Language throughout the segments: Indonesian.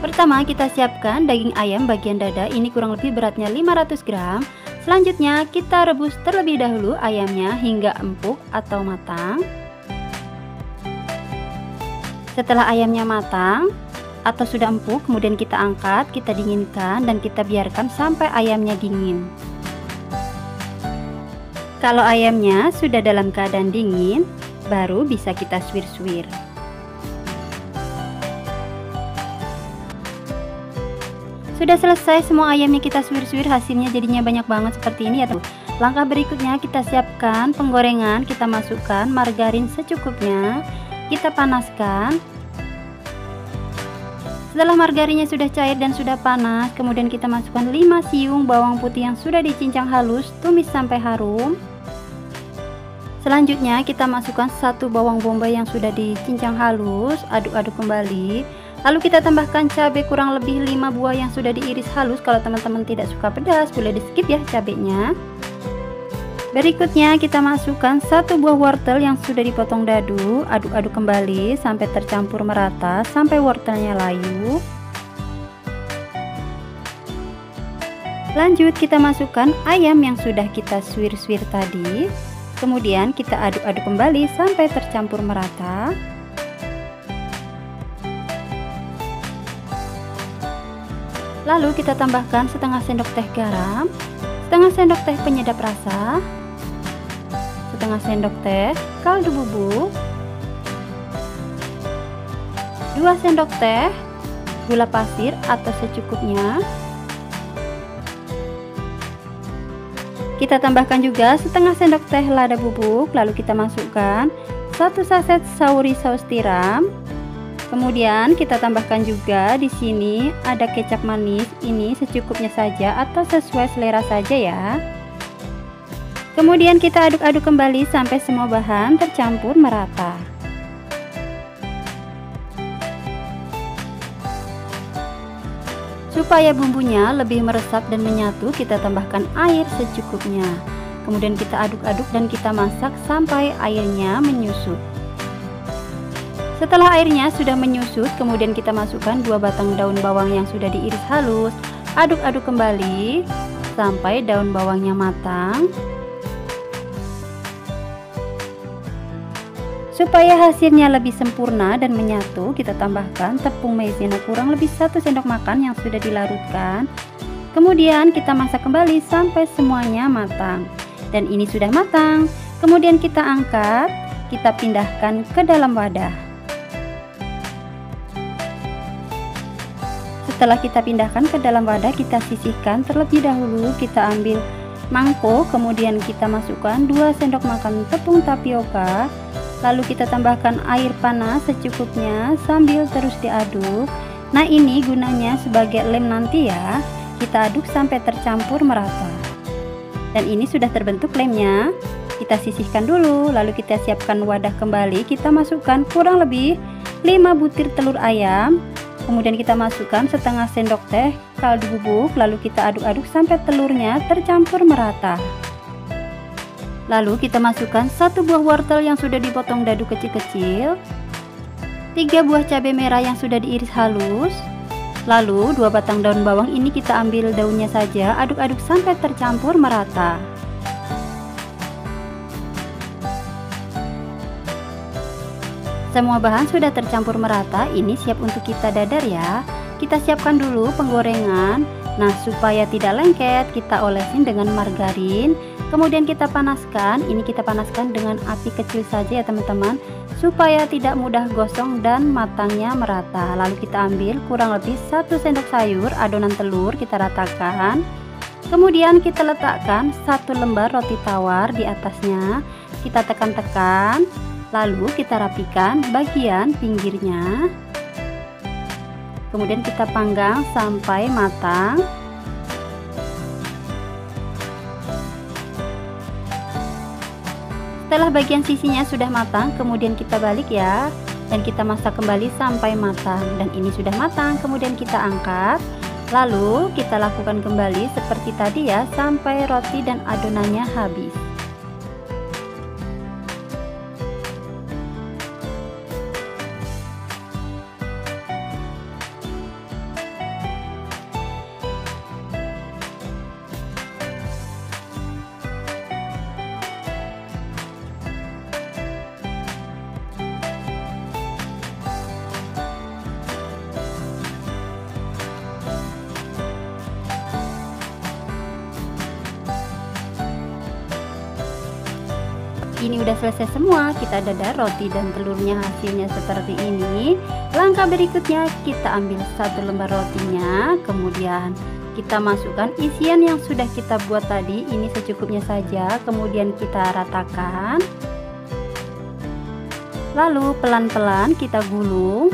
Pertama, kita siapkan daging ayam bagian dada, ini kurang lebih beratnya 500 gram. Selanjutnya, kita rebus terlebih dahulu ayamnya hingga empuk atau matang. Setelah ayamnya matang atau sudah empuk, kemudian kita angkat, kita dinginkan dan kita biarkan sampai ayamnya dingin. Kalau ayamnya sudah dalam keadaan dingin, baru bisa kita suwir-suwir. Sudah selesai semua ayamnya kita suwir-suwir, hasilnya jadinya banyak banget seperti ini ya teman. Langkah berikutnya kita siapkan penggorengan, kita masukkan margarin secukupnya, kita panaskan. Setelah margarinnya sudah cair dan sudah panas, kemudian kita masukkan 5 siung bawang putih yang sudah dicincang halus, tumis sampai harum. Selanjutnya kita masukkan 1 bawang bombay yang sudah dicincang halus, aduk-aduk kembali. Lalu kita tambahkan cabai kurang lebih 5 buah yang sudah diiris halus. Kalau teman-teman tidak suka pedas, boleh di skip ya cabenya. Berikutnya kita masukkan 1 buah wortel yang sudah dipotong dadu, aduk-aduk kembali sampai tercampur merata, sampai wortelnya layu. Lanjut kita masukkan ayam yang sudah kita suwir-suwir tadi. Kemudian kita aduk-aduk kembali sampai tercampur merata. Lalu kita tambahkan setengah sendok teh garam, setengah sendok teh penyedap rasa, setengah sendok teh kaldu bubuk, 2 sendok teh gula pasir atau secukupnya. Kita tambahkan juga setengah sendok teh lada bubuk, lalu kita masukkan 1 saset sauri saus tiram. Kemudian kita tambahkan juga di sini ada kecap manis, ini secukupnya saja atau sesuai selera saja ya. Kemudian kita aduk-aduk kembali sampai semua bahan tercampur merata. Supaya bumbunya lebih meresap dan menyatu, kita tambahkan air secukupnya. Kemudian kita aduk-aduk dan kita masak sampai airnya menyusut. Setelah airnya sudah menyusut, kemudian kita masukkan 2 batang daun bawang yang sudah diiris halus. Aduk-aduk kembali sampai daun bawangnya matang. Supaya hasilnya lebih sempurna dan menyatu, kita tambahkan tepung maizena kurang lebih 1 sendok makan yang sudah dilarutkan. Kemudian kita masak kembali sampai semuanya matang. Dan ini sudah matang. Kemudian kita angkat, kita pindahkan ke dalam wadah. Setelah kita pindahkan ke dalam wadah, kita sisihkan terlebih dahulu. Kita ambil mangkok, kemudian kita masukkan 2 sendok makan tepung tapioka. Lalu kita tambahkan air panas secukupnya sambil terus diaduk. Nah, ini gunanya sebagai lem nanti ya. Kita aduk sampai tercampur merata. Dan ini sudah terbentuk lemnya. Kita sisihkan dulu, lalu kita siapkan wadah kembali. Kita masukkan kurang lebih 5 butir telur ayam. Kemudian kita masukkan setengah sendok teh kaldu bubuk, lalu kita aduk-aduk sampai telurnya tercampur merata. Lalu kita masukkan 1 buah wortel yang sudah dipotong dadu kecil-kecil, 3 buah cabai merah yang sudah diiris halus, lalu 2 batang daun bawang, ini kita ambil daunnya saja, aduk-aduk sampai tercampur merata. Semua bahan sudah tercampur merata, ini siap untuk kita dadar ya. Kita siapkan dulu penggorengan. Nah, supaya tidak lengket, kita olesin dengan margarin. Kemudian kita panaskan, ini kita panaskan dengan api kecil saja ya teman-teman, supaya tidak mudah gosong dan matangnya merata. Lalu kita ambil kurang lebih 1 sendok sayur, adonan telur kita ratakan. Kemudian kita letakkan 1 lembar roti tawar di atasnya. Kita tekan-tekan. Lalu kita rapikan bagian pinggirnya. Kemudian kita panggang sampai matang. Setelah bagian sisinya sudah matang, kemudian kita balik ya. Dan kita masak kembali sampai matang. Dan ini sudah matang, kemudian kita angkat. Lalu kita lakukan kembali seperti tadi ya, sampai roti dan adonannya habis. ini udah selesai semua, kita dadar roti dan telurnya, hasilnya seperti ini. Langkah berikutnya kita ambil satu lembar rotinya, kemudian kita masukkan isian yang sudah kita buat tadi, ini secukupnya saja, kemudian kita ratakan. Lalu pelan-pelan kita gulung.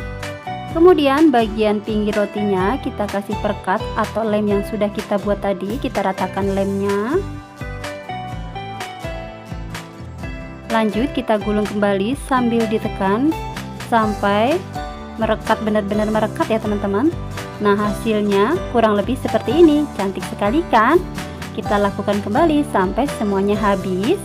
Kemudian bagian pinggir rotinya kita kasih perkat atau lem yang sudah kita buat tadi, kita ratakan lemnya. Lanjut kita gulung kembali sambil ditekan sampai merekat, benar-benar merekat ya teman-teman. Nah, hasilnya kurang lebih seperti ini, cantik sekali kan? Kita lakukan kembali sampai semuanya habis.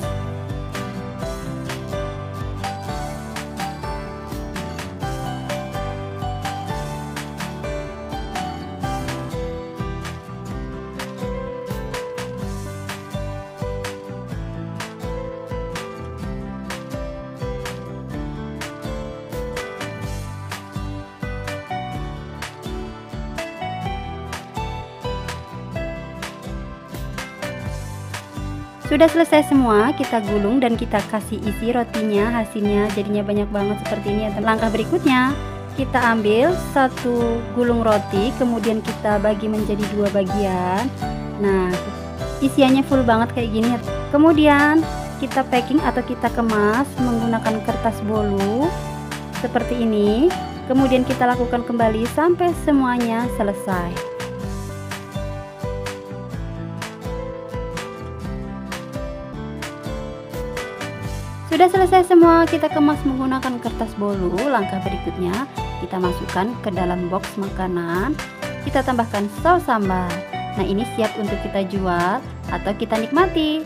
Sudah selesai semua, kita gulung dan kita kasih isi rotinya, hasilnya jadinya banyak banget seperti ini ya. Langkah berikutnya kita ambil satu gulung roti, kemudian kita bagi menjadi dua bagian. Nah, isiannya full banget kayak gini. Kemudian kita packing atau kita kemas menggunakan kertas bolu seperti ini. Kemudian kita lakukan kembali sampai semuanya selesai. Sudah selesai semua, kita kemas menggunakan kertas bolu. Langkah berikutnya kita masukkan ke dalam box makanan. Kita tambahkan saus sambal. Nah, ini siap untuk kita jual atau kita nikmati.